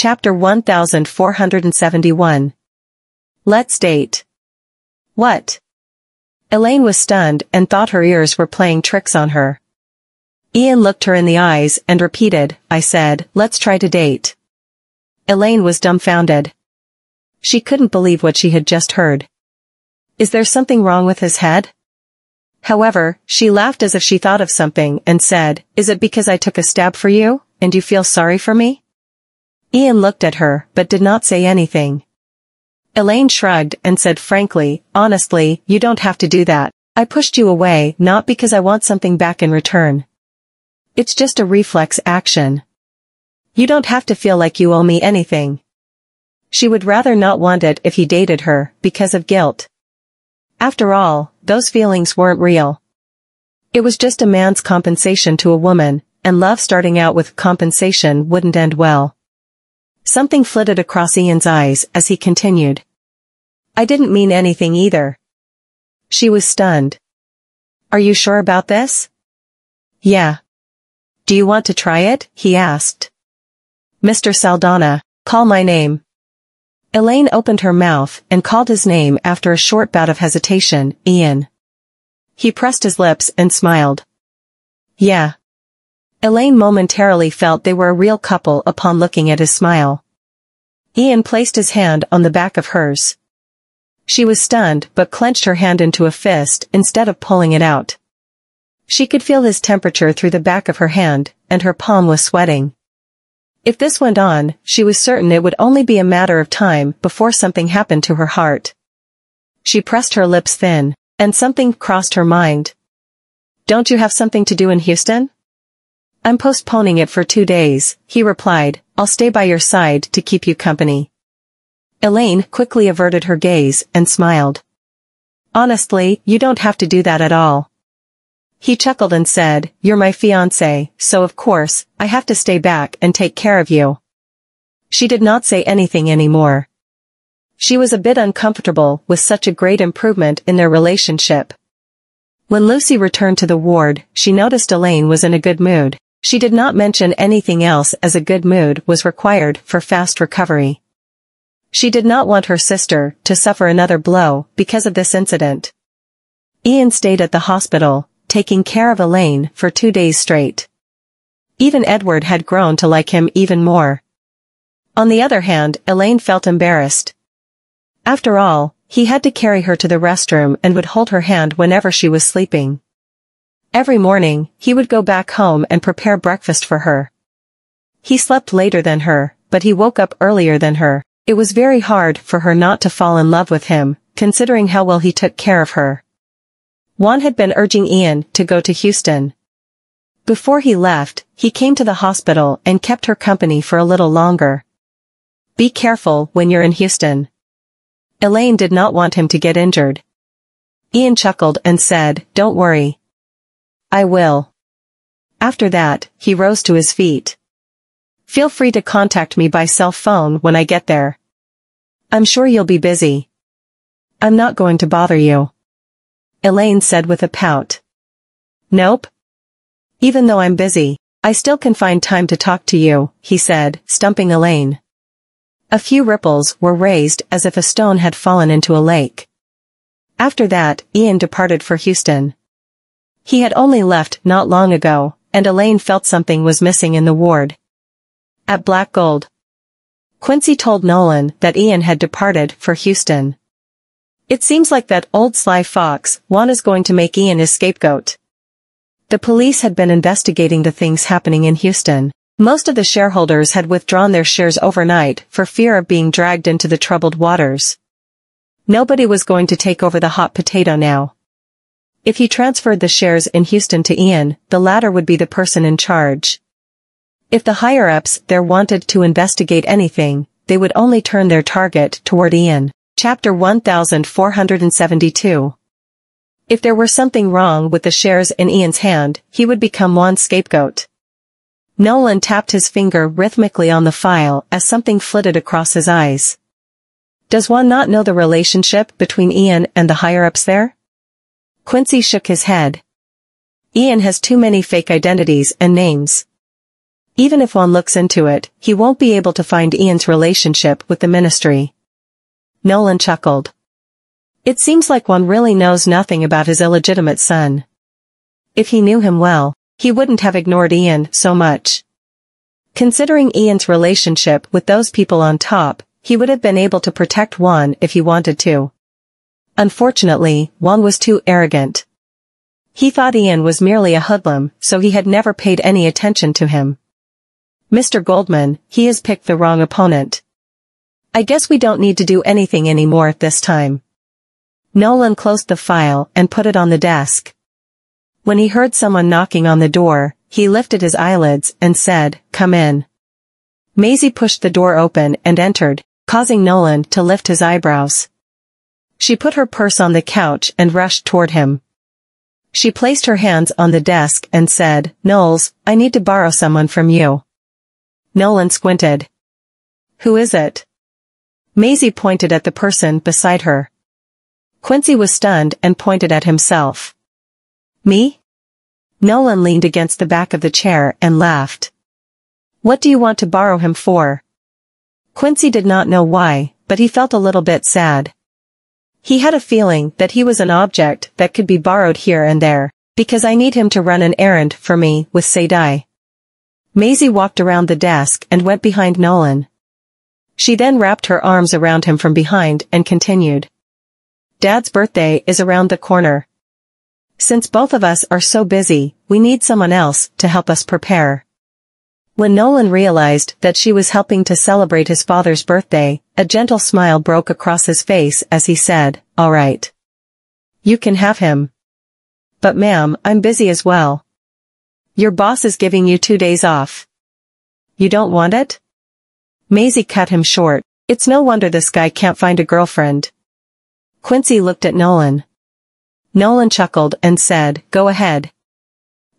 Chapter 1471. Let's date. What? Elaine was stunned and thought her ears were playing tricks on her. Ian looked her in the eyes and repeated, I said, let's try to date. Elaine was dumbfounded. She couldn't believe what she had just heard. Is there something wrong with his head? However, she laughed as if she thought of something and said, is it because I took a stab for you, and you feel sorry for me? Ian looked at her, but did not say anything. Elaine shrugged and said frankly, honestly, you don't have to do that. I pushed you away not because I want something back in return. It's just a reflex action. You don't have to feel like you owe me anything. She would rather not want it if he dated her, because of guilt. After all, those feelings weren't real. It was just a man's compensation to a woman, and love starting out with compensation wouldn't end well. Something flitted across Ian's eyes as he continued. I didn't mean anything either. She was stunned. Are you sure about this? Yeah. Do you want to try it? He asked. Mr. Saldana, call my name. Elaine opened her mouth and called his name after a short bout of hesitation, Ian. He pressed his lips and smiled. Yeah. Elaine momentarily felt they were a real couple upon looking at his smile. Ian placed his hand on the back of hers. She was stunned but clenched her hand into a fist instead of pulling it out. She could feel his temperature through the back of her hand, and her palm was sweating. If this went on, she was certain it would only be a matter of time before something happened to her heart. She pressed her lips thin, and something crossed her mind. Don't you have something to do in Houston? I'm postponing it for 2 days, he replied. I'll stay by your side to keep you company. Elaine quickly averted her gaze and smiled. Honestly, you don't have to do that at all. He chuckled and said, you're my fiancé, so of course, I have to stay back and take care of you. She did not say anything anymore. She was a bit uncomfortable with such a great improvement in their relationship. When Lucy returned to the ward, she noticed Elaine was in a good mood. She did not mention anything else as a good mood was required for fast recovery. She did not want her sister to suffer another blow because of this incident. Ian stayed at the hospital, taking care of Elaine for 2 days straight. Even Edward had grown to like him even more. On the other hand, Elaine felt embarrassed. After all, he had to carry her to the restroom and would hold her hand whenever she was sleeping. Every morning, he would go back home and prepare breakfast for her. He slept later than her, but he woke up earlier than her. It was very hard for her not to fall in love with him, considering how well he took care of her. Juan had been urging Ian to go to Houston. Before he left, he came to the hospital and kept her company for a little longer. Be careful when you're in Houston. Elaine did not want him to get injured. Ian chuckled and said, don't worry. I will. After that, he rose to his feet. Feel free to contact me by cell phone when I get there. I'm sure you'll be busy. I'm not going to bother you. Elaine said with a pout. Nope. Even though I'm busy, I still can find time to talk to you, he said, stumping Elaine. A few ripples were raised as if a stone had fallen into a lake. After that, Ian departed for Houston. He had only left not long ago, and Elaine felt something was missing in the ward. At Black Gold, Quincy told Nolan that Ian had departed for Houston. It seems like that old sly fox, Juan, is going to make Ian his scapegoat. The police had been investigating the things happening in Houston. Most of the shareholders had withdrawn their shares overnight for fear of being dragged into the troubled waters. Nobody was going to take over the hot potato now. If he transferred the shares in Houston to Ian, the latter would be the person in charge. If the higher-ups there wanted to investigate anything, they would only turn their target toward Ian. Chapter 1472. If there were something wrong with the shares in Ian's hand, he would become Juan's scapegoat. Nolan tapped his finger rhythmically on the file as something flitted across his eyes. Does Juan not know the relationship between Ian and the higher-ups there? Quincy shook his head. Ian has too many fake identities and names. Even if one looks into it, he won't be able to find Ian's relationship with the ministry. Nolan chuckled. It seems like one really knows nothing about his illegitimate son. If he knew him well, he wouldn't have ignored Ian so much. Considering Ian's relationship with those people on top, he would have been able to protect Juan if he wanted to. Unfortunately, Juan was too arrogant. He thought Ian was merely a hoodlum, so he had never paid any attention to him. Mr. Goldman, he has picked the wrong opponent. I guess we don't need to do anything anymore at this time. Nolan closed the file and put it on the desk. When he heard someone knocking on the door, he lifted his eyelids and said, "Come in." Maisie pushed the door open and entered, causing Nolan to lift his eyebrows. She put her purse on the couch and rushed toward him. She placed her hands on the desk and said, "Knowles, I need to borrow someone from you." Nolan squinted. "Who is it?" Maisie pointed at the person beside her. Quincy was stunned and pointed at himself. "Me?" Nolan leaned against the back of the chair and laughed. "What do you want to borrow him for?" Quincy did not know why, but he felt a little bit sad. He had a feeling that he was an object that could be borrowed here and there, because I need him to run an errand for me with Sadai. Maisie walked around the desk and went behind Nolan. She then wrapped her arms around him from behind and continued. "Dad's birthday is around the corner. Since both of us are so busy, we need someone else to help us prepare." When Nolan realized that she was helping to celebrate his father's birthday, a gentle smile broke across his face as he said, "All right. You can have him. But ma'am, I'm busy as well. Your boss is giving you 2 days off. You don't want it?" Maisie cut him short. "It's no wonder this guy can't find a girlfriend." Quincy looked at Nolan. Nolan chuckled and said, "Go ahead.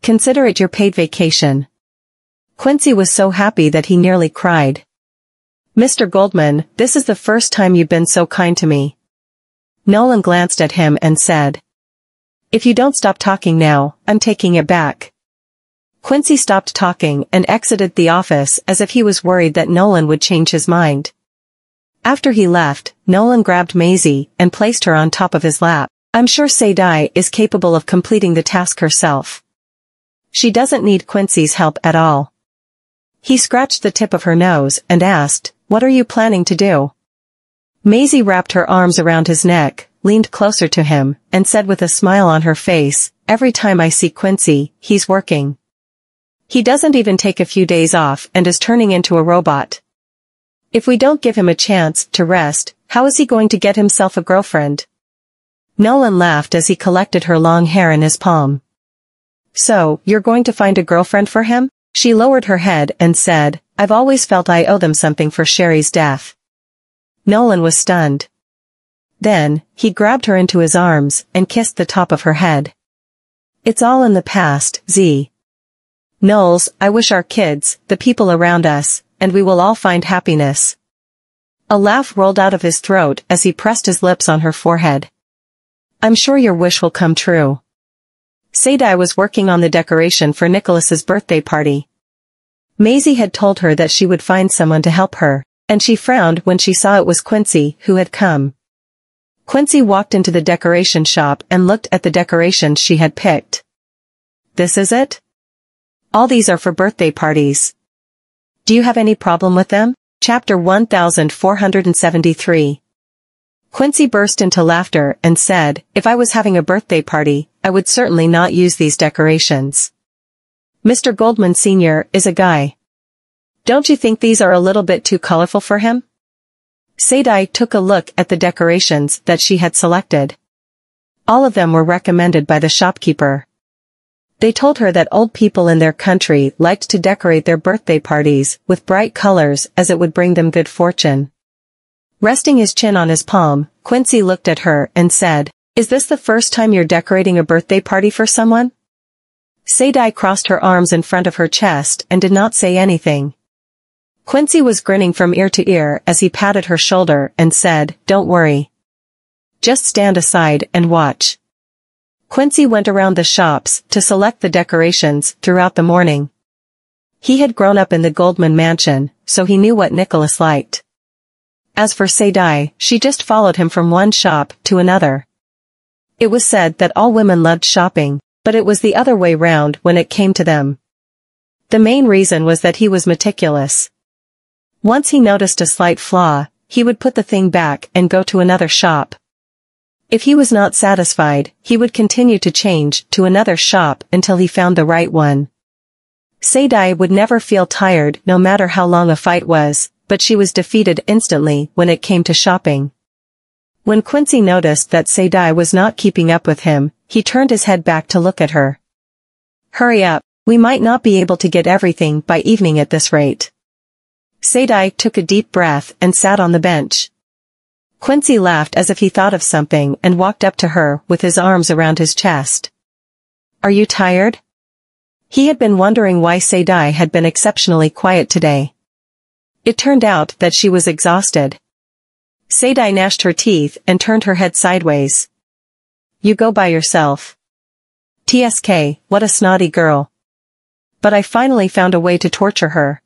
Consider it your paid vacation." Quincy was so happy that he nearly cried. "Mr. Goldman, this is the first time you've been so kind to me." Nolan glanced at him and said, "If you don't stop talking now, I'm taking it back." Quincy stopped talking and exited the office as if he was worried that Nolan would change his mind. After he left, Nolan grabbed Maisie and placed her on top of his lap. "I'm sure Sadai is capable of completing the task herself. She doesn't need Quincy's help at all." He scratched the tip of her nose and asked, "What are you planning to do?" Maisie wrapped her arms around his neck, leaned closer to him, and said with a smile on her face, "Every time I see Quincy, he's working. He doesn't even take a few days off and is turning into a robot. If we don't give him a chance to rest, how is he going to get himself a girlfriend?" Nolan laughed as he collected her long hair in his palm. "So, you're going to find a girlfriend for him?" She lowered her head and said, "I've always felt I owe them something for Sherry's death." Nolan was stunned. Then, he grabbed her into his arms and kissed the top of her head. "It's all in the past, Z. Knowles, I wish our kids, the people around us, and we will all find happiness." A laugh rolled out of his throat as he pressed his lips on her forehead. "I'm sure your wish will come true." Sadai was working on the decoration for Nicholas's birthday party. Maisie had told her that she would find someone to help her, and she frowned when she saw it was Quincy who had come. Quincy walked into the decoration shop and looked at the decorations she had picked. "This is it? All these are for birthday parties. Do you have any problem with them?" Chapter 1473. Quincy burst into laughter and said, "If I was having a birthday party, I would certainly not use these decorations. Mr. Goldman Sr. is a guy. Don't you think these are a little bit too colorful for him?" Sadai took a look at the decorations that she had selected. All of them were recommended by the shopkeeper. They told her that old people in their country liked to decorate their birthday parties with bright colors as it would bring them good fortune. Resting his chin on his palm, Quincy looked at her and said, "Is this the first time you're decorating a birthday party for someone?" Sadai crossed her arms in front of her chest and did not say anything. Quincy was grinning from ear to ear as he patted her shoulder and said, "Don't worry. Just stand aside and watch." Quincy went around the shops to select the decorations throughout the morning. He had grown up in the Goldman mansion, so he knew what Nicholas liked. As for Sadai, she just followed him from one shop to another. It was said that all women loved shopping, but it was the other way round when it came to them. The main reason was that he was meticulous. Once he noticed a slight flaw, he would put the thing back and go to another shop. If he was not satisfied, he would continue to change to another shop until he found the right one. Sadai would never feel tired no matter how long a fight was, but she was defeated instantly when it came to shopping. When Quincy noticed that Sadai was not keeping up with him, he turned his head back to look at her. "Hurry up, we might not be able to get everything by evening at this rate." Sadai took a deep breath and sat on the bench. Quincy laughed as if he thought of something and walked up to her with his arms around his chest. "Are you tired?" He had been wondering why Sadai had been exceptionally quiet today. It turned out that she was exhausted. Sadai gnashed her teeth and turned her head sideways. "You go by yourself." "TSK, what a snotty girl. But I finally found a way to torture her."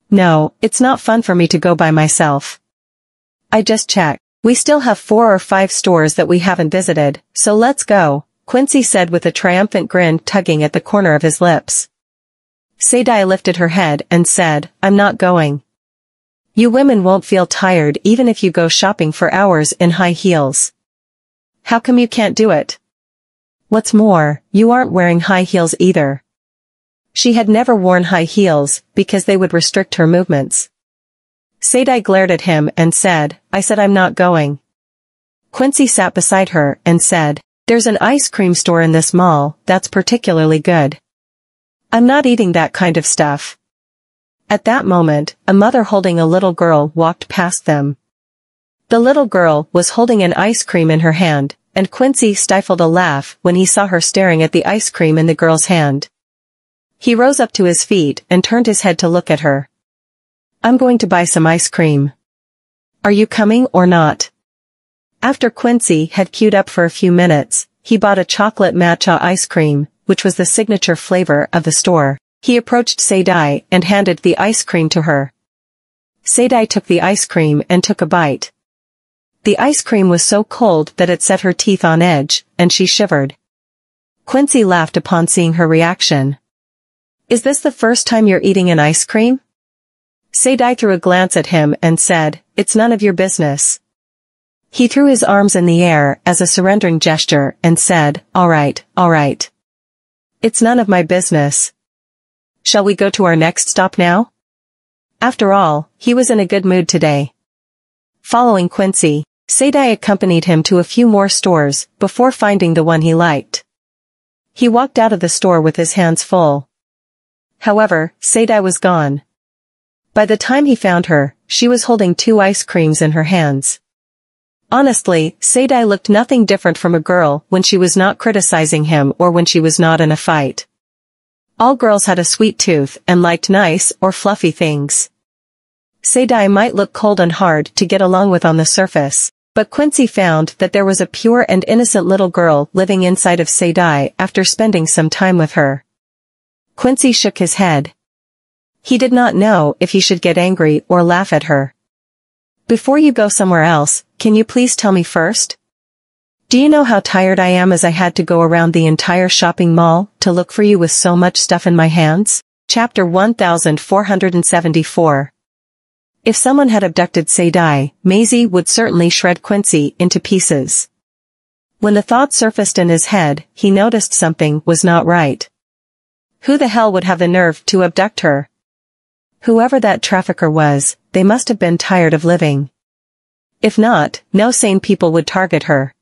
"No, it's not fun for me to go by myself. I just checked. We still have 4 or 5 stores that we haven't visited, so let's go," Quincy said with a triumphant grin tugging at the corner of his lips. Sadai lifted her head and said, "I'm not going. You women won't feel tired even if you go shopping for hours in high heels." "How come you can't do it? What's more, you aren't wearing high heels either." She had never worn high heels because they would restrict her movements. Sadai glared at him and said, "I said I'm not going." Quincy sat beside her and said, "There's an ice cream store in this mall that's particularly good. I'm not eating that kind of stuff." At that moment, a mother holding a little girl walked past them. The little girl was holding an ice cream in her hand, and Quincy stifled a laugh when he saw her staring at the ice cream in the girl's hand. He rose up to his feet and turned his head to look at her. "I'm going to buy some ice cream. Are you coming or not?" After Quincy had queued up for a few minutes, he bought a chocolate matcha ice cream, which was the signature flavor of the store. He approached Sadai and handed the ice cream to her. Sadai took the ice cream and took a bite. The ice cream was so cold that it set her teeth on edge, and she shivered. Quincy laughed upon seeing her reaction. "Is this the first time you're eating an ice cream?" Sadai threw a glance at him and said, "It's none of your business." He threw his arms in the air as a surrendering gesture and said, all right. It's none of my business. Shall we go to our next stop now?" After all, he was in a good mood today. Following Quincy, Sadai accompanied him to a few more stores before finding the one he liked. He walked out of the store with his hands full. However, Sadai was gone. By the time he found her, she was holding 2 ice creams in her hands. Honestly, Sadai looked nothing different from a girl when she was not criticizing him or when she was not in a fight. All girls had a sweet tooth and liked nice or fluffy things. Sadai might look cold and hard to get along with on the surface, but Quincy found that there was a pure and innocent little girl living inside of Sadai after spending some time with her. Quincy shook his head. He did not know if he should get angry or laugh at her. "Before you go somewhere else, can you please tell me first? Do you know how tired I am as I had to go around the entire shopping mall to look for you with so much stuff in my hands?" Chapter 1474. If someone had abducted Sadai, Maisie would certainly shred Quincy into pieces. When the thought surfaced in his head, he noticed something was not right. Who the hell would have the nerve to abduct her? Whoever that trafficker was, they must have been tired of living. If not, no sane people would target her.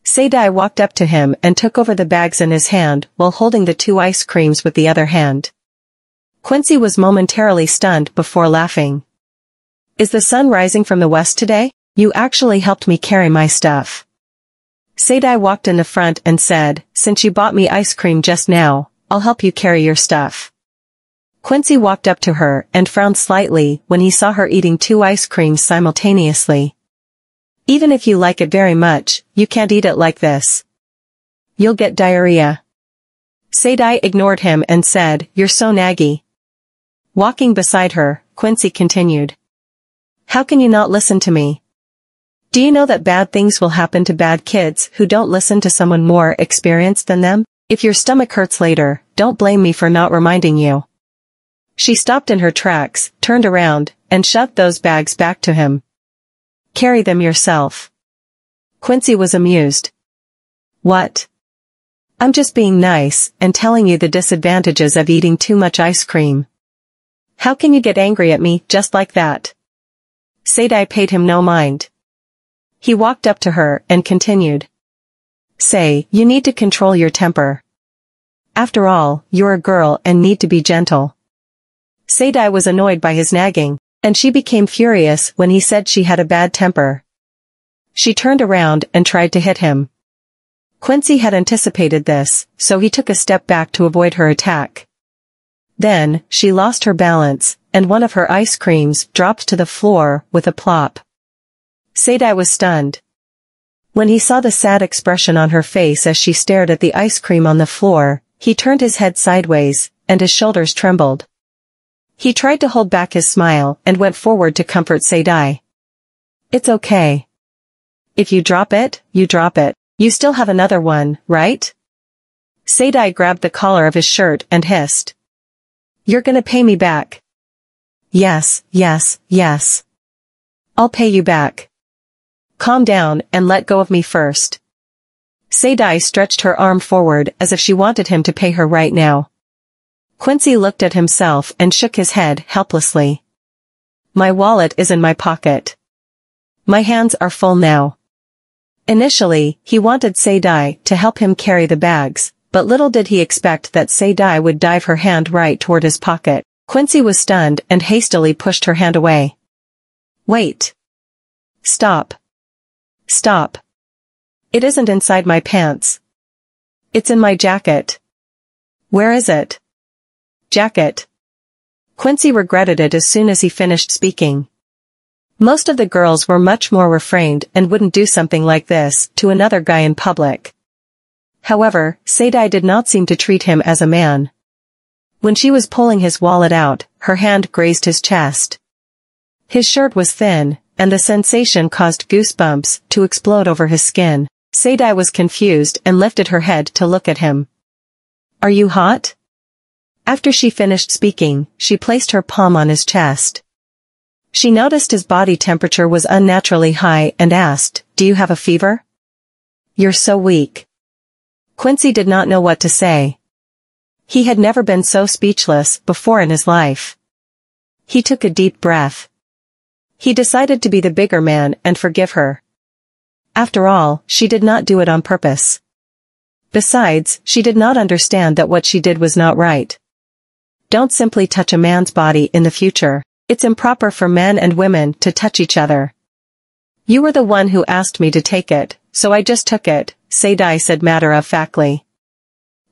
Sadai walked up to him and took over the bags in his hand while holding the 2 ice creams with the other hand. Quincy was momentarily stunned before laughing. "Is the sun rising from the west today? You actually helped me carry my stuff." Sadai walked in the front and said, "Since you bought me ice cream just now, I'll help you carry your stuff." Quincy walked up to her and frowned slightly when he saw her eating 2 ice creams simultaneously. "Even if you like it very much, you can't eat it like this. You'll get diarrhea." Sadai ignored him and said, "You're so naggy. Walking beside her, Quincy continued. How can you not listen to me? Do you know that bad things will happen to bad kids who don't listen to someone more experienced than them? If your stomach hurts later, don't blame me for not reminding you. She stopped in her tracks, turned around, and shoved those bags back to him. Carry them yourself. Quincy was amused. What? I'm just being nice and telling you the disadvantages of eating too much ice cream. How can you get angry at me just like that? Sadie paid him no mind. He walked up to her and continued. Say, you need to control your temper. After all, you're a girl and need to be gentle. Sadie was annoyed by his nagging, and she became furious when he said she had a bad temper. She turned around and tried to hit him. Quincy had anticipated this, so he took a step back to avoid her attack. Then, she lost her balance, and one of her ice creams dropped to the floor with a plop. Sadie was stunned. When he saw the sad expression on her face as she stared at the ice cream on the floor, he turned his head sideways, and his shoulders trembled. He tried to hold back his smile and went forward to comfort Sadie. It's okay. If you drop it, you drop it. You still have another one, right? Sadie grabbed the collar of his shirt and hissed. You're gonna pay me back. Yes, yes, yes. I'll pay you back. Calm down and let go of me first. Sadie stretched her arm forward as if she wanted him to pay her right now. Quincy looked at himself and shook his head helplessly. My wallet is in my pocket. My hands are full now. Initially, he wanted Sadie to help him carry the bags, but little did he expect that Sadie would dive her hand right toward his pocket. Quincy was stunned and hastily pushed her hand away. Wait. Stop. Stop. It isn't inside my pants. It's in my jacket. Where is it? Jacket. Quincy regretted it as soon as he finished speaking. Most of the girls were much more refrained and wouldn't do something like this to another guy in public. However, Sadie did not seem to treat him as a man. When she was pulling his wallet out, her hand grazed his chest. His shirt was thin, and the sensation caused goosebumps to explode over his skin. Sadie was confused and lifted her head to look at him. Are you hot? After she finished speaking, she placed her palm on his chest. She noticed his body temperature was unnaturally high and asked, Do you have a fever? You're so weak. Quincy did not know what to say. He had never been so speechless before in his life. He took a deep breath. He decided to be the bigger man and forgive her. After all, she did not do it on purpose. Besides, she did not understand that what she did was not right. Don't simply touch a man's body in the future. It's improper for men and women to touch each other. You were the one who asked me to take it, so I just took it, Sadie said matter-of-factly.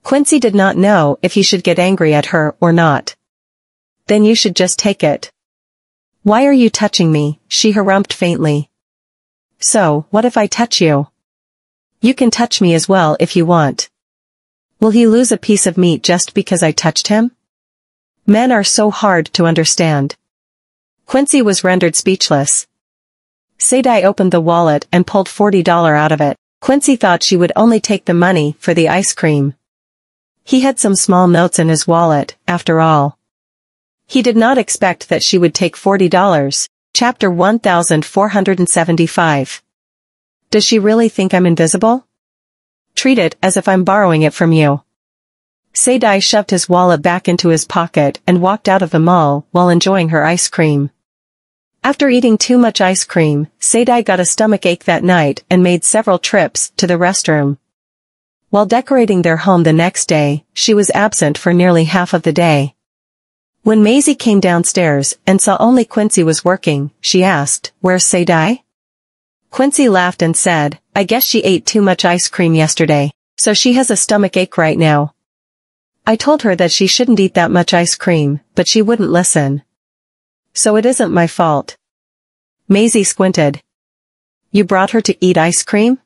Quincy did not know if he should get angry at her or not. Then you should just take it. Why are you touching me? She harumphed faintly. So, what if I touch you? You can touch me as well if you want. Will he lose a piece of meat just because I touched him? Men are so hard to understand. Quincy was rendered speechless. Sadie opened the wallet and pulled $40 out of it. Quincy thought she would only take the money for the ice cream. He had some small notes in his wallet, after all. He did not expect that she would take $40. Chapter 1475. Does she really think I'm invisible? Treat it as if I'm borrowing it from you. Sadie shoved his wallet back into his pocket and walked out of the mall while enjoying her ice cream. After eating too much ice cream, Sadie got a stomachache that night and made several trips to the restroom. While decorating their home the next day, she was absent for nearly half of the day. When Maisie came downstairs and saw only Quincy was working, she asked, Where's Sadie? Quincy laughed and said, I guess she ate too much ice cream yesterday, so she has a stomachache right now. I told her that she shouldn't eat that much ice cream, but she wouldn't listen. So it isn't my fault. Maisie squinted. You brought her to eat ice cream?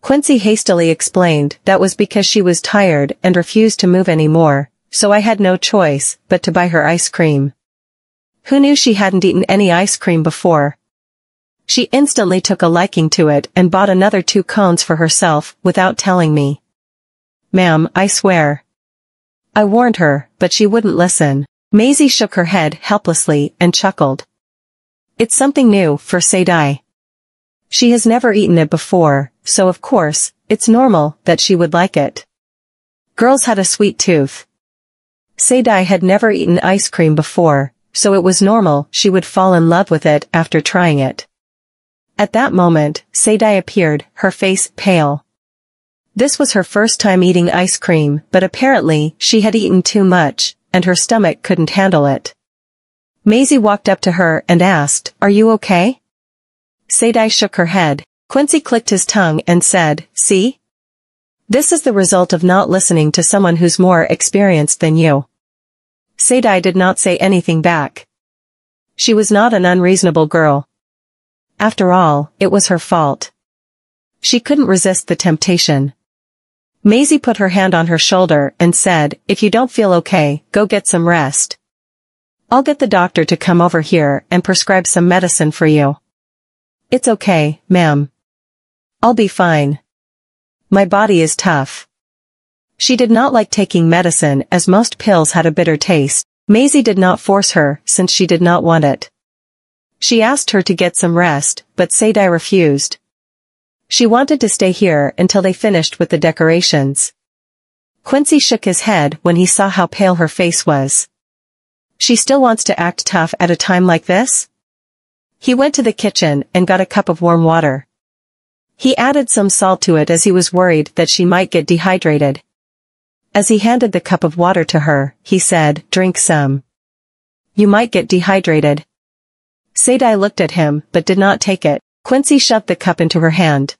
Quincy hastily explained that was because she was tired and refused to move anymore, so I had no choice but to buy her ice cream. Who knew she hadn't eaten any ice cream before? She instantly took a liking to it and bought another 2 cones for herself without telling me. "Ma'am, I swear." I warned her, but she wouldn't listen. Maisie shook her head helplessly and chuckled. "It's something new for Sadie. She has never eaten it before, so of course, it's normal that she would like it. Girls had a sweet tooth. Sadie had never eaten ice cream before, so it was normal she would fall in love with it after trying it." At that moment, Sadie appeared, her face pale. This was her first time eating ice cream, but apparently she had eaten too much, and her stomach couldn't handle it. Maisie walked up to her and asked, "Are you okay?" Sadie shook her head. Quincy clicked his tongue and said, "See? This is the result of not listening to someone who's more experienced than you." Sadie did not say anything back. She was not an unreasonable girl. After all, it was her fault. She couldn't resist the temptation. Maisie put her hand on her shoulder and said, "If you don't feel okay, go get some rest. I'll get the doctor to come over here and prescribe some medicine for you." "It's okay, ma'am. I'll be fine. My body is tough." She did not like taking medicine as most pills had a bitter taste. Maisie did not force her since she did not want it. She asked her to get some rest, but Sadie refused. She wanted to stay here until they finished with the decorations. Quincy shook his head when he saw how pale her face was. She still wants to act tough at a time like this? He went to the kitchen and got a cup of warm water. He added some salt to it as he was worried that she might get dehydrated. As he handed the cup of water to her, he said, "Drink some. You might get dehydrated." Sadie looked at him but did not take it. Quincy shoved the cup into her hand.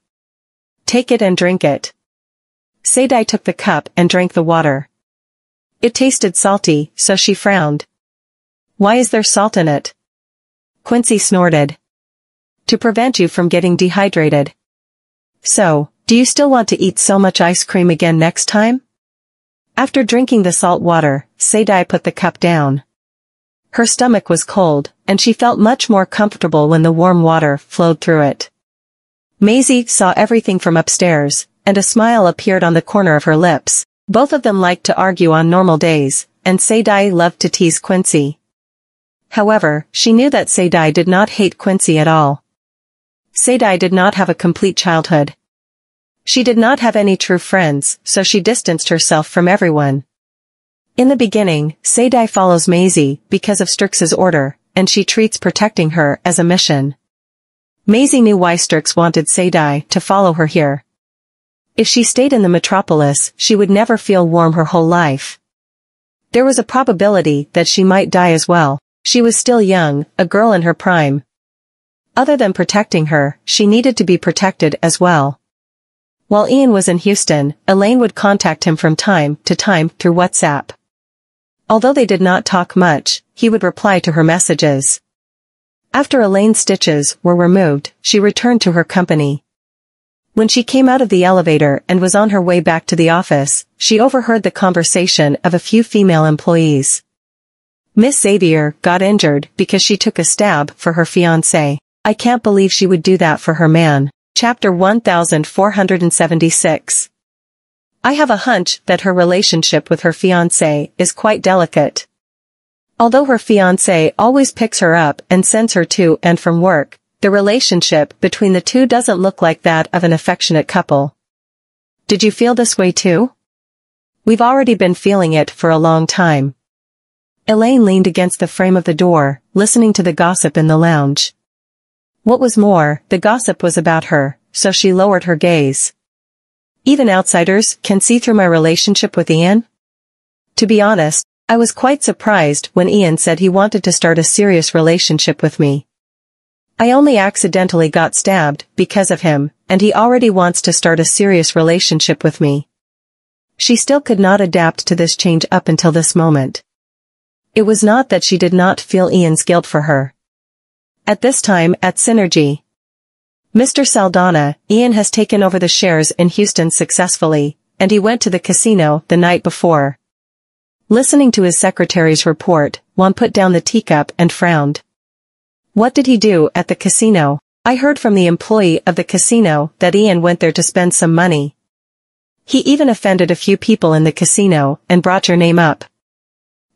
"Take it and drink it." Sadie took the cup and drank the water. It tasted salty, so she frowned. "Why is there salt in it?" Quincy snorted. "To prevent you from getting dehydrated." "So, do you still want to eat so much ice cream again next time?" After drinking the salt water, Sadie put the cup down. Her stomach was cold, and she felt much more comfortable when the warm water flowed through it. Maisie saw everything from upstairs, and a smile appeared on the corner of her lips. Both of them liked to argue on normal days, and Sadie loved to tease Quincy. However, she knew that Sadie did not hate Quincy at all. Sadie did not have a complete childhood. She did not have any true friends, so she distanced herself from everyone. In the beginning, Sadie follows Maisie because of Strix's order, and she treats protecting her as a mission. Maisie knew why Strix wanted Sadie to follow her here. If she stayed in the metropolis, she would never feel warm her whole life. There was a probability that she might die as well. She was still young, a girl in her prime. Other than protecting her, she needed to be protected as well. While Ian was in Houston, Elaine would contact him from time to time through WhatsApp. Although they did not talk much, he would reply to her messages. After Elaine's stitches were removed, she returned to her company. When she came out of the elevator and was on her way back to the office, she overheard the conversation of a few female employees. Miss Xavier got injured because she took a stab for her fiancé. I can't believe she would do that for her man. Chapter 1476. I have a hunch that her relationship with her fiancé is quite delicate. Although her fiancé always picks her up and sends her to and from work, the relationship between the two doesn't look like that of an affectionate couple. Did you feel this way too? We've already been feeling it for a long time. Elaine leaned against the frame of the door, listening to the gossip in the lounge. What was more, the gossip was about her, so she lowered her gaze. Even outsiders can see through my relationship with Ian? To be honest, I was quite surprised when Ian said he wanted to start a serious relationship with me. I only accidentally got stabbed because of him, and he already wants to start a serious relationship with me. She still could not adapt to this change up until this moment. It was not that she did not feel Ian's guilt for her. At this time at Synergy, Mr. Saldana, Ian has taken over the shares in Houston successfully, and he went to the casino the night before. Listening to his secretary's report, Juan put down the teacup and frowned. What did he do at the casino? I heard from the employee of the casino that Ian went there to spend some money. He even offended a few people in the casino and brought your name up.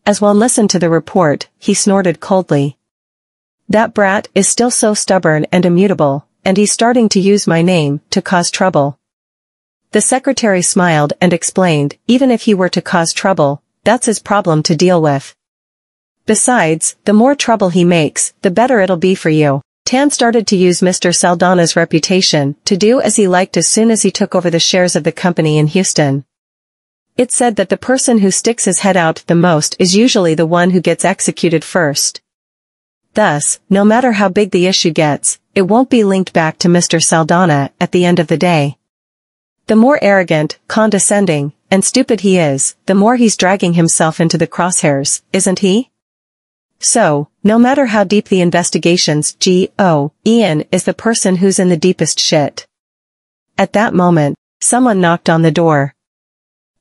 As Juan listened to the report, he snorted coldly. That brat is still so stubborn and immutable, and he's starting to use my name to cause trouble. The secretary smiled and explained, even if he were to cause trouble, that's his problem to deal with. Besides, the more trouble he makes, the better it'll be for you. Tan started to use Mr. Saldana's reputation to do as he liked as soon as he took over the shares of the company in Houston. It's said that the person who sticks his head out the most is usually the one who gets executed first. Thus, no matter how big the issue gets, it won't be linked back to Mr. Saldana at the end of the day. The more arrogant, condescending, and stupid he is, the more he's dragging himself into the crosshairs, isn't he? So, no matter how deep the investigations go, Ian is the person who's in the deepest shit. At that moment, someone knocked on the door.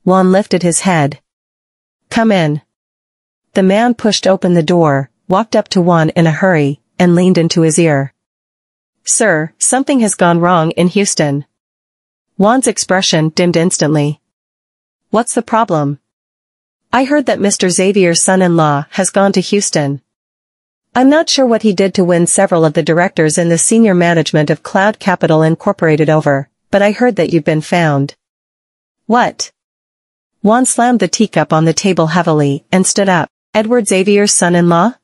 Juan lifted his head. Come in. The man pushed open the door, walked up to Juan in a hurry, and leaned into his ear. Sir, something has gone wrong in Houston. Juan's expression dimmed instantly. What's the problem? I heard that Mr. Xavier's son-in-law has gone to Houston. I'm not sure what he did to win several of the directors in the senior management of Cloud Capital Incorporated over, but I heard that you've been found. What? Juan slammed the teacup on the table heavily and stood up. Edward Xavier's son-in-law?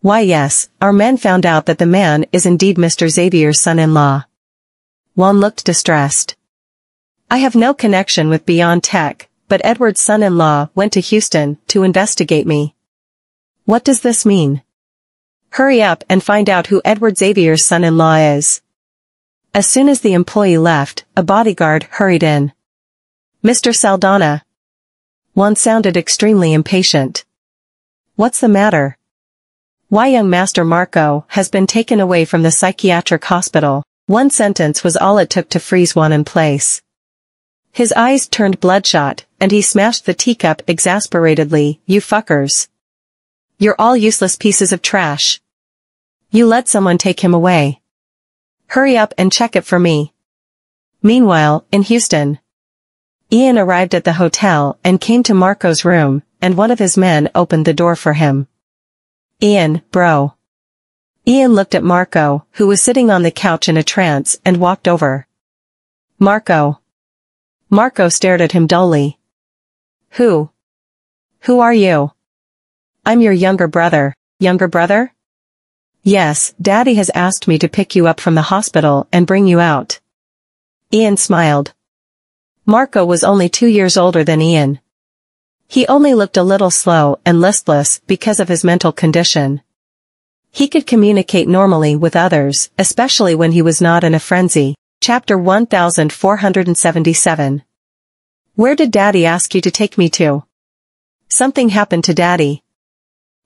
Why yes, our men found out that the man is indeed Mr. Xavier's son-in-law. Juan looked distressed. I have no connection with Beyond Tech, but Edward's son-in-law went to Houston to investigate me. What does this mean? Hurry up and find out who Edward Xavier's son-in-law is. As soon as the employee left, a bodyguard hurried in. Mr. Saldana. Juan sounded extremely impatient. What's the matter? Why young Master Marco has been taken away from the psychiatric hospital. One sentence was all it took to freeze Juan in place. His eyes turned bloodshot, and he smashed the teacup exasperatedly. You fuckers. You're all useless pieces of trash. You let someone take him away. Hurry up and check it for me. Meanwhile, in Houston, Ian arrived at the hotel and came to Marco's room, and one of his men opened the door for him. Ian, bro. Ian looked at Marco, who was sitting on the couch in a trance, and walked over. Marco. Marco stared at him dully. Who? Who are you? I'm your younger brother. Younger brother? Yes, Daddy has asked me to pick you up from the hospital and bring you out. Ian smiled. Marco was only 2 years older than Ian. He only looked a little slow and listless because of his mental condition. He could communicate normally with others, especially when he was not in a frenzy. Chapter 1477. Where did Daddy ask you to take me to? Something happened to Daddy.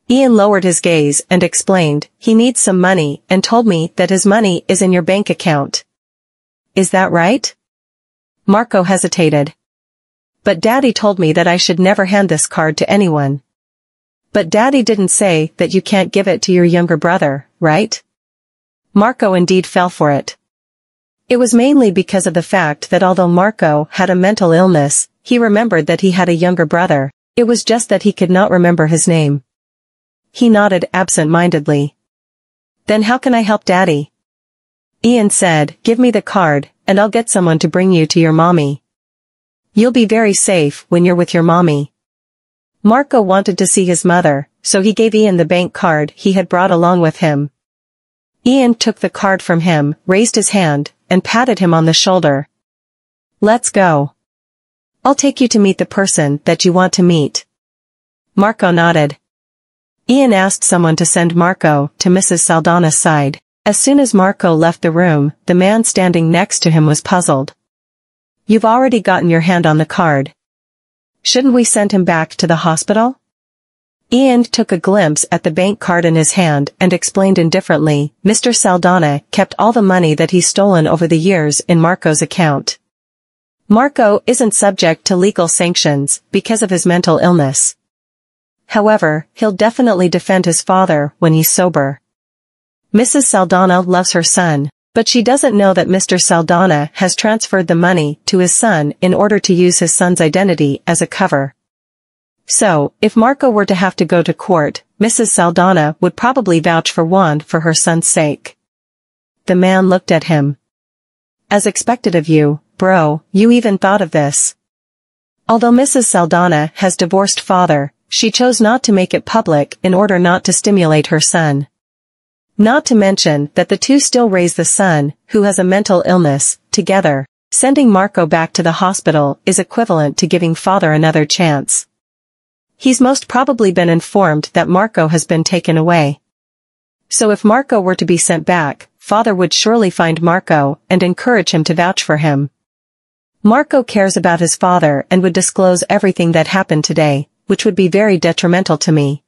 Ian lowered his gaze and explained, he needs some money and told me that his money is in your bank account. Is that right? Marco hesitated. But Daddy told me that I should never hand this card to anyone. But Daddy didn't say that you can't give it to your younger brother, right? Marco indeed fell for it. It was mainly because of the fact that although Marco had a mental illness, he remembered that he had a younger brother. It was just that he could not remember his name. He nodded absent-mindedly. Then how can I help Daddy? Ian said, give me the card, and I'll get someone to bring you to your mommy. You'll be very safe when you're with your mommy. Marco wanted to see his mother, so he gave Ian the bank card he had brought along with him. Ian took the card from him, raised his hand, and patted him on the shoulder. Let's go. I'll take you to meet the person that you want to meet. Marco nodded. Ian asked someone to send Marco to Mrs. Saldana's side. As soon as Marco left the room, the man standing next to him was puzzled. You've already gotten your hand on the card. Shouldn't we send him back to the hospital? Ian took a glimpse at the bank card in his hand and explained indifferently, Mr. Saldana kept all the money that he's stolen over the years in Marco's account. Marco isn't subject to legal sanctions because of his mental illness. However, he'll definitely defend his father when he's sober. Mrs. Saldana loves her son, but she doesn't know that Mr. Saldana has transferred the money to his son in order to use his son's identity as a cover. So, if Marco were to have to go to court, Mrs. Saldana would probably vouch for Juan for her son's sake. The man looked at him. As expected of you, bro, you even thought of this. Although Mrs. Saldana has divorced father, she chose not to make it public in order not to stimulate her son. Not to mention that the two still raise the son, who has a mental illness, together. Sending Marco back to the hospital is equivalent to giving father another chance. He's most probably been informed that Marco has been taken away. So if Marco were to be sent back, father would surely find Marco and encourage him to vouch for him. Marco cares about his father and would disclose everything that happened today, which would be very detrimental to me.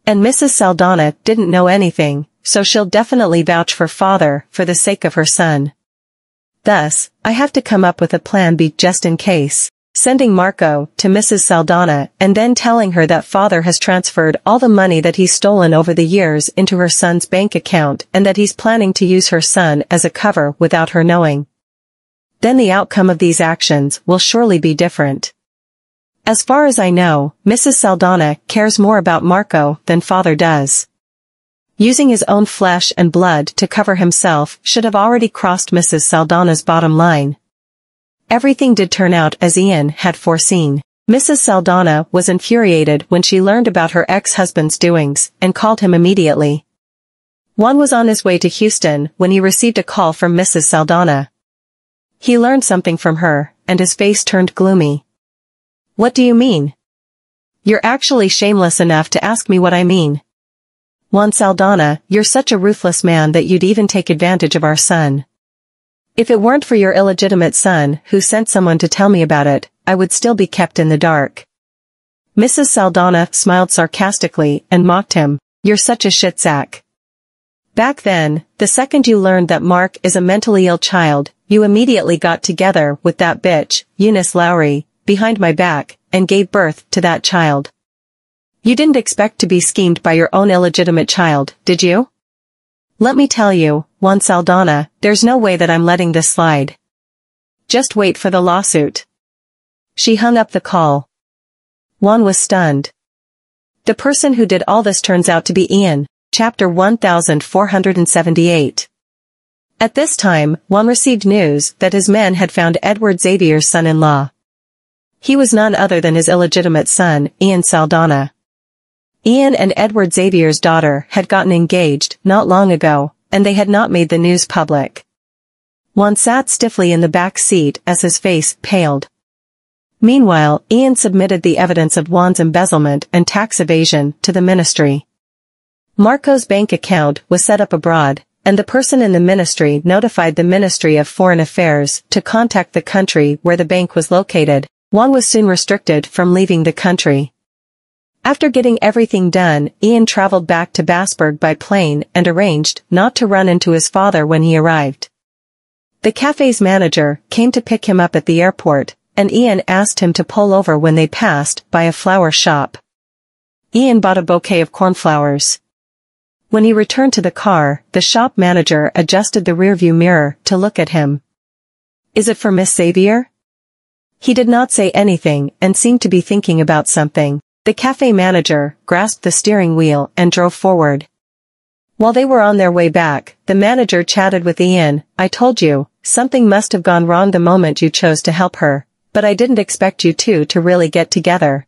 And Mrs. Saldana didn't know anything, so she'll definitely vouch for father for the sake of her son. Thus, I have to come up with a plan B just in case. Sending Marco to Mrs. Saldana and then telling her that father has transferred all the money that he's stolen over the years into her son's bank account and that he's planning to use her son as a cover without her knowing. Then the outcome of these actions will surely be different. As far as I know, Mrs. Saldana cares more about Marco than father does. Using his own flesh and blood to cover himself should have already crossed Mrs. Saldana's bottom line. Everything did turn out as Ian had foreseen. Mrs. Saldana was infuriated when she learned about her ex-husband's doings and called him immediately. Juan was on his way to Houston when he received a call from Mrs. Saldana. He learned something from her, and his face turned gloomy. What do you mean? You're actually shameless enough to ask me what I mean. Juan Saldana, you're such a ruthless man that you'd even take advantage of our son. If it weren't for your illegitimate son who sent someone to tell me about it, I would still be kept in the dark. Mrs. Saldana smiled sarcastically and mocked him. You're such a shitsack. Back then, the second you learned that Mark is a mentally ill child, you immediately got together with that bitch, Eunice Lowry, behind my back, and gave birth to that child. You didn't expect to be schemed by your own illegitimate child, did you? Let me tell you, Juan Saldana, there's no way that I'm letting this slide. Just wait for the lawsuit. She hung up the call. Juan was stunned. The person who did all this turns out to be Ian, chapter 1478. At this time, Juan received news that his men had found Edward Xavier's son-in-law. He was none other than his illegitimate son, Ian Saldana. Ian and Edward Xavier's daughter had gotten engaged not long ago, and they had not made the news public. Juan sat stiffly in the back seat as his face paled. Meanwhile, Ian submitted the evidence of Juan's embezzlement and tax evasion to the ministry. Marco's bank account was set up abroad, and the person in the ministry notified the Ministry of Foreign Affairs to contact the country where the bank was located. Juan was soon restricted from leaving the country. After getting everything done, Ian traveled back to Bassburg by plane and arranged not to run into his father when he arrived. The cafe's manager came to pick him up at the airport, and Ian asked him to pull over when they passed by a flower shop. Ian bought a bouquet of cornflowers. When he returned to the car, the shop manager adjusted the rearview mirror to look at him. Is it for Miss Xavier? He did not say anything and seemed to be thinking about something. The cafe manager grasped the steering wheel and drove forward. While they were on their way back, the manager chatted with Ian. I told you, something must have gone wrong the moment you chose to help her, but I didn't expect you two to really get together.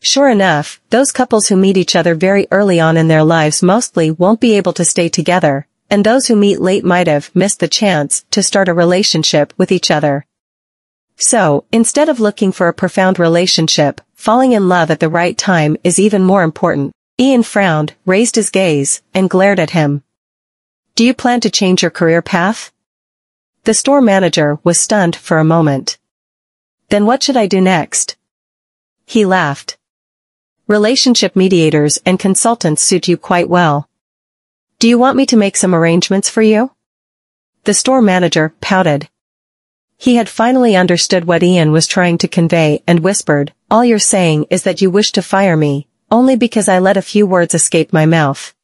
Sure enough, those couples who meet each other very early on in their lives mostly won't be able to stay together, and those who meet late might have missed the chance to start a relationship with each other. So, instead of looking for a profound relationship, falling in love at the right time is even more important. Ian frowned, raised his gaze, and glared at him. Do you plan to change your career path? The store manager was stunned for a moment. Then what should I do next? He laughed. Relationship mediators and consultants suit you quite well. Do you want me to make some arrangements for you? The store manager pouted. He had finally understood what Ian was trying to convey and whispered, all you're saying is that you wish to fire me, Only because I let a few words escape my mouth.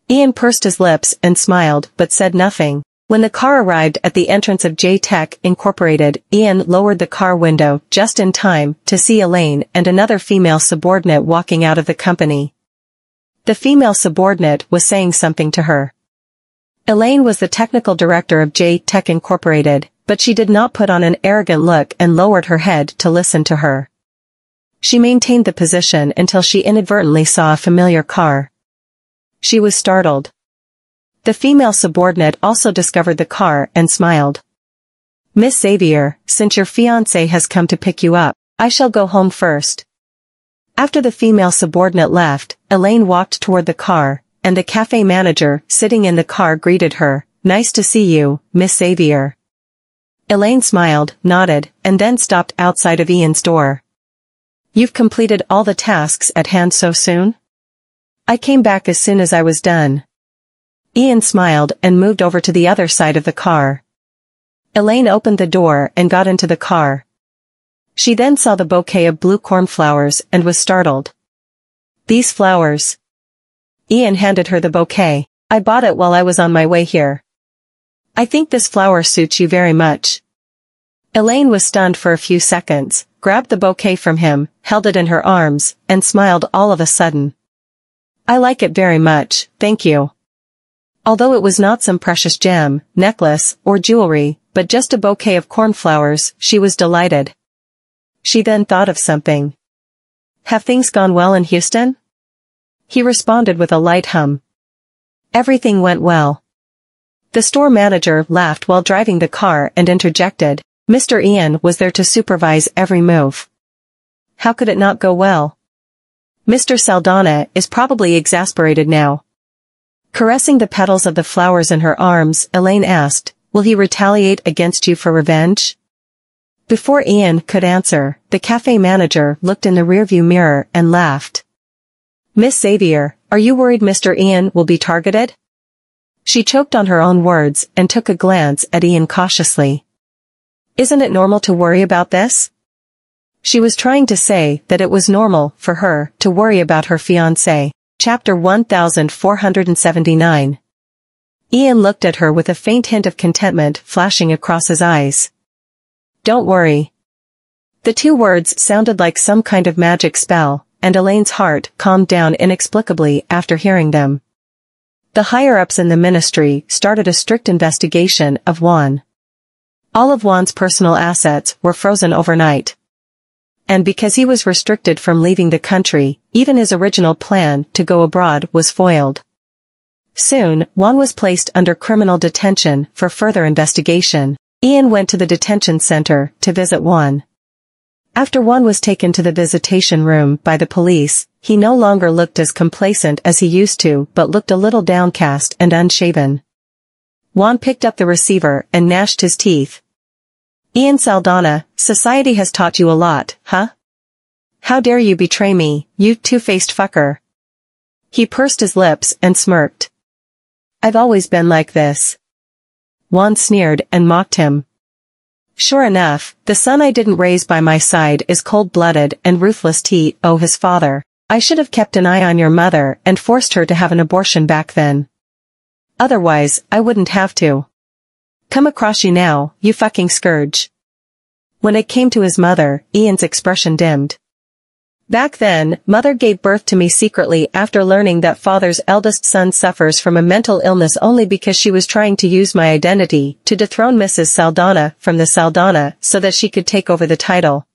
Ian pursed his lips and smiled but said nothing. When the car arrived at the entrance of J-Tech Incorporated, Ian lowered the car window just in time to see Elaine and another female subordinate walking out of the company. The female subordinate was saying something to her. Elaine was the technical director of J-Tech Incorporated, but she did not put on an arrogant look and lowered her head to listen to her. She maintained the position until she inadvertently saw a familiar car. She was startled. The female subordinate also discovered the car and smiled. "Miss Xavier, since your fiancé has come to pick you up, I shall go home first." After the female subordinate left, Elaine walked toward the car, and the cafe manager sitting in the car greeted her. "Nice to see you, Miss Xavier." Elaine smiled, nodded, and then stopped outside of Ian's door. "You've completed all the tasks at hand so soon?" "I came back as soon as I was done." Ian smiled and moved over to the other side of the car. Elaine opened the door and got into the car. She then saw the bouquet of blue cornflowers and was startled. "These flowers?" Ian handed her the bouquet. "I bought it while I was on my way here. I think this flower suits you very much." Elaine was stunned for a few seconds, grabbed the bouquet from him, held it in her arms, and smiled all of a sudden. "I like it very much, thank you." Although it was not some precious gem, necklace, or jewelry, but just a bouquet of cornflowers, she was delighted. She then thought of something. "Have things gone well in Houston?" He responded with a light hum. "Everything went well." The store manager laughed while driving the car and interjected, "Mr. Ian was there to supervise every move. How could it not go well? Mr. Saldana is probably exasperated now." Caressing the petals of the flowers in her arms, Elaine asked, "Will he retaliate against you for revenge?" Before Ian could answer, the cafe manager looked in the rearview mirror and laughed. "Miss Xavier, are you worried Mr. Ian will be targeted?" She choked on her own words and took a glance at Ian cautiously. "Isn't it normal to worry about this?" She was trying to say that it was normal for her to worry about her fiancé. Chapter 1479. Ian looked at her with a faint hint of contentment flashing across his eyes. "Don't worry." The two words sounded like some kind of magic spell, and Elaine's heart calmed down inexplicably after hearing them. The higher-ups in the ministry started a strict investigation of Juan. All of Juan's personal assets were frozen overnight. And because he was restricted from leaving the country, even his original plan to go abroad was foiled. Soon, Juan was placed under criminal detention for further investigation. Ian went to the detention center to visit Juan. After Juan was taken to the visitation room by the police, he no longer looked as complacent as he used to but looked a little downcast and unshaven. Juan picked up the receiver and gnashed his teeth. "Ian Saldana, society has taught you a lot, huh? How dare you betray me, you two-faced fucker." He pursed his lips and smirked. "I've always been like this." Juan sneered and mocked him. "Sure enough, the son I didn't raise by my side is cold-blooded and ruthless his father. I should have kept an eye on your mother and forced her to have an abortion back then. Otherwise, I wouldn't have to. Come across you now, you fucking scourge." When it came to his mother, Ian's expression dimmed. "Back then, mother gave birth to me secretly after learning that father's eldest son suffers from a mental illness only because she was trying to use my identity to dethrone Mrs. Saldana from the Saldana so that she could take over the title.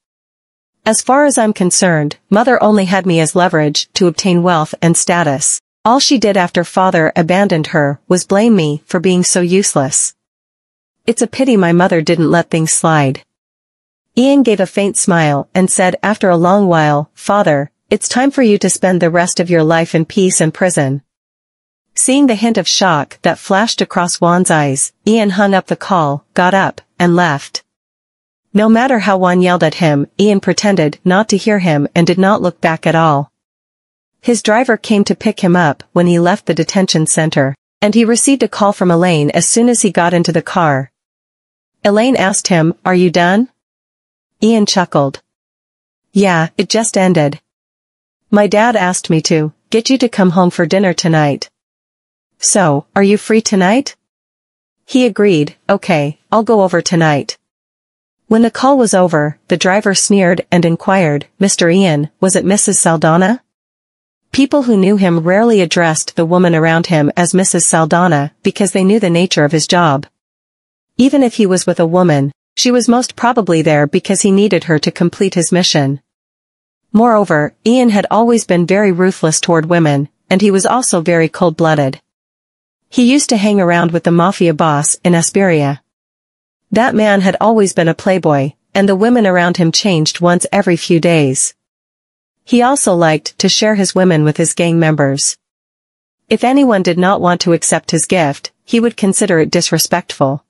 As far as I'm concerned, mother only had me as leverage to obtain wealth and status. All she did after father abandoned her was blame me for being so useless. It's a pity my mother didn't let things slide." Ian gave a faint smile and said after a long while, "Father, it's time for you to spend the rest of your life in peace and prison." Seeing the hint of shock that flashed across Juan's eyes, Ian hung up the call, got up, and left. No matter how Juan yelled at him, Ian pretended not to hear him and did not look back at all. His driver came to pick him up when he left the detention center, and he received a call from Elaine as soon as he got into the car. Elaine asked him, "Are you done?" Ian chuckled. "Yeah, it just ended. My dad asked me to get you to come home for dinner tonight. So, are you free tonight? He agreed, okay, I'll go over tonight. When the call was over, the driver sneered and inquired, Mr. Ian, was it Mrs. Saldana? People who knew him rarely addressed the woman around him as Mrs. Saldana because they knew the nature of his job. Even if he was with a woman, she was most probably there because he needed her to complete his mission. Moreover, Ian had always been very ruthless toward women, and he was also very cold-blooded. He used to hang around with the mafia boss in Asperia. That man had always been a playboy, and the women around him changed once every few days. He also liked to share his women with his gang members. If anyone did not want to accept his gift, he would consider it disrespectful.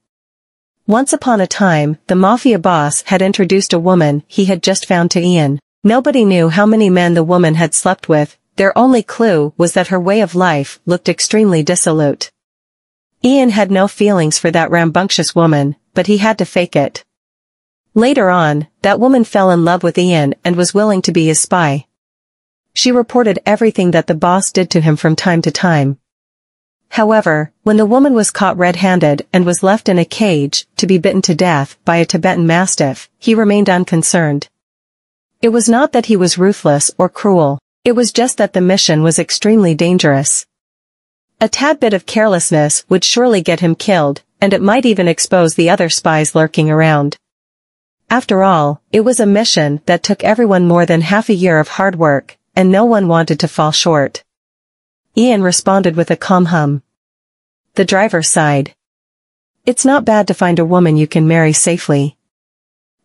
Once upon a time, the mafia boss had introduced a woman he had just found to Ian. Nobody knew how many men the woman had slept with, their only clue was that her way of life looked extremely dissolute. Ian had no feelings for that rambunctious woman, but he had to fake it. Later on, that woman fell in love with Ian and was willing to be his spy. She reported everything that the boss did to him from time to time. However, when the woman was caught red-handed and was left in a cage to be bitten to death by a Tibetan Mastiff, he remained unconcerned. It was not that he was ruthless or cruel, it was just that the mission was extremely dangerous. A tad bit of carelessness would surely get him killed, and it might even expose the other spies lurking around. After all, it was a mission that took everyone more than half a year of hard work, and no one wanted to fall short. Ian responded with a calm hum. The driver sighed. It's not bad to find a woman you can marry safely.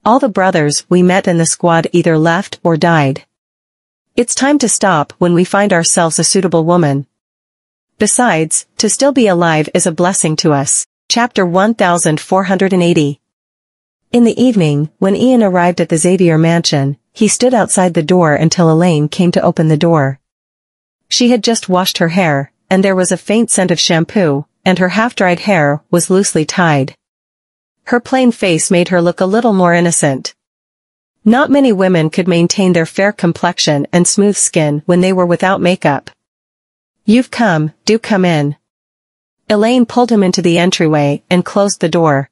All the brothers we met in the squad either left or died. It's time to stop when we find ourselves a suitable woman. Besides, to still be alive is a blessing to us. Chapter 1480. In the evening, when Ian arrived at the Xavier mansion, he stood outside the door until Elaine came to open the door. She had just washed her hair, and there was a faint scent of shampoo, and her half-dried hair was loosely tied. Her plain face made her look a little more innocent. Not many women could maintain their fair complexion and smooth skin when they were without makeup. You've come, do come in. Elaine pulled him into the entryway and closed the door.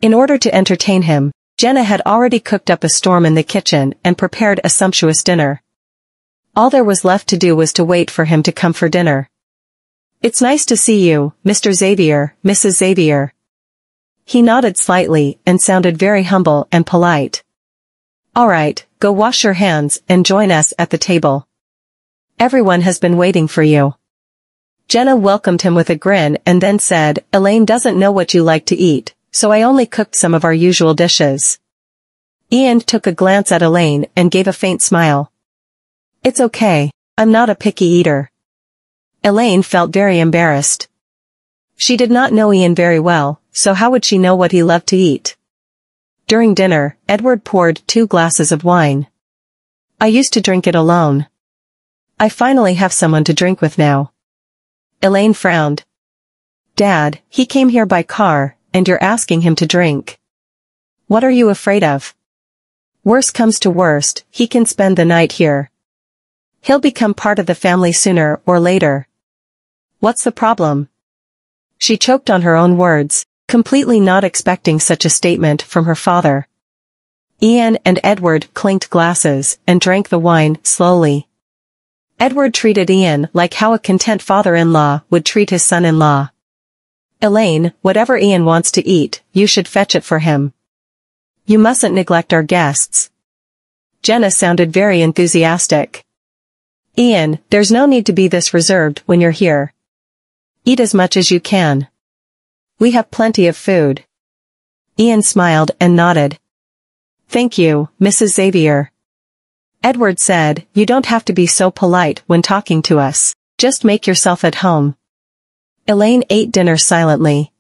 In order to entertain him, Jenna had already cooked up a storm in the kitchen and prepared a sumptuous dinner. All there was left to do was to wait for him to come for dinner. It's nice to see you, Mr. Xavier, Mrs. Xavier. He nodded slightly and sounded very humble and polite. All right, go wash your hands and join us at the table. Everyone has been waiting for you. Jenna welcomed him with a grin and then said, Elaine doesn't know what you like to eat, so I only cooked some of our usual dishes. Ian took a glance at Elaine and gave a faint smile. It's okay, I'm not a picky eater. Elaine felt very embarrassed. She did not know Ian very well, so how would she know what he loved to eat? During dinner, Edward poured 2 glasses of wine. I used to drink it alone. I finally have someone to drink with now. Elaine frowned. Dad, he came here by car, and you're asking him to drink. What are you afraid of? Worst comes to worst, he can spend the night here. He'll become part of the family sooner or later. What's the problem? She choked on her own words, completely not expecting such a statement from her father. Ian and Edward clinked glasses and drank the wine slowly. Edward treated Ian like how a content father-in-law would treat his son-in-law. Elaine, whatever Ian wants to eat, you should fetch it for him. You mustn't neglect our guests. Jenna sounded very enthusiastic. Ian, there's no need to be this reserved when you're here. Eat as much as you can. We have plenty of food. Ian smiled and nodded. Thank you, Mrs. Xavier. Edward said, you don't have to be so polite when talking to us. Just make yourself at home. Elaine ate dinner silently.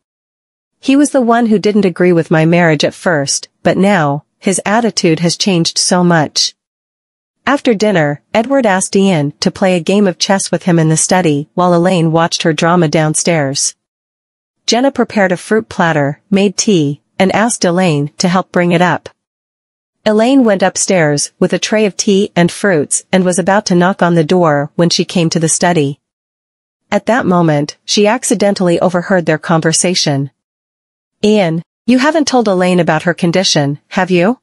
He was the one who didn't agree with my marriage at first, but now, his attitude has changed so much. After dinner, Edward asked Ian to play a game of chess with him in the study while Elaine watched her drama downstairs. Jenna prepared a fruit platter, made tea, and asked Elaine to help bring it up. Elaine went upstairs with a tray of tea and fruits and was about to knock on the door when she came to the study. At that moment, she accidentally overheard their conversation. "Ian, you haven't told Elaine about her condition, have you?"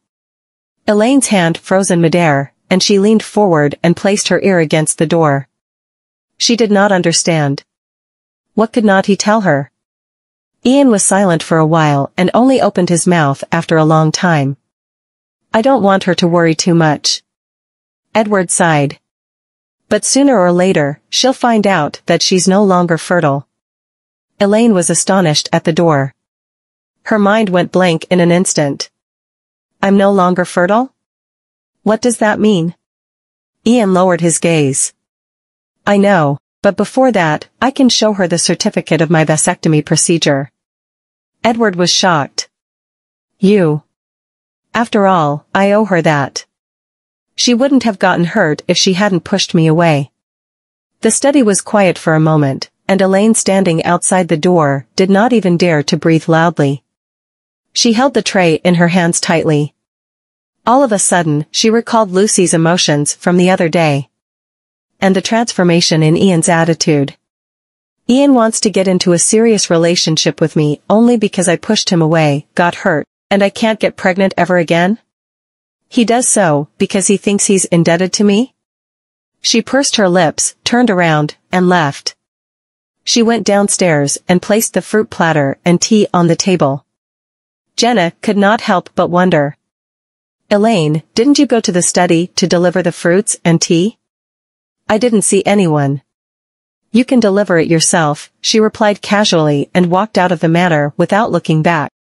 Elaine's hand froze in midair, and she leaned forward and placed her ear against the door. She did not understand. What could not he tell her? Ian was silent for a while and only opened his mouth after a long time. "I don't want her to worry too much." Edward sighed. "But sooner or later, she'll find out that she's no longer fertile." Elaine was astonished at the door. Her mind went blank in an instant. "I'm no longer fertile? What does that mean?" Ian lowered his gaze. "I know, but before that, I can show her the certificate of my vasectomy procedure." Edward was shocked. "You? After all, I owe her that. She wouldn't have gotten hurt if she hadn't pushed me away." The study was quiet for a moment, and Elaine standing outside the door did not even dare to breathe loudly. She held the tray in her hands tightly. All of a sudden, she recalled Lucy's emotions from the other day. And the transformation in Ian's attitude. Ian wants to get into a serious relationship with me only because I pushed him away, got hurt, and I can't get pregnant ever again? He does so because he thinks he's indebted to me? She pursed her lips, turned around, and left. She went downstairs and placed the fruit platter and tea on the table. Jenna could not help but wonder. "Elaine, didn't you go to the study to deliver the fruits and tea?" "I didn't see anyone." "You can deliver it yourself," she replied casually and walked out of the manor without looking back.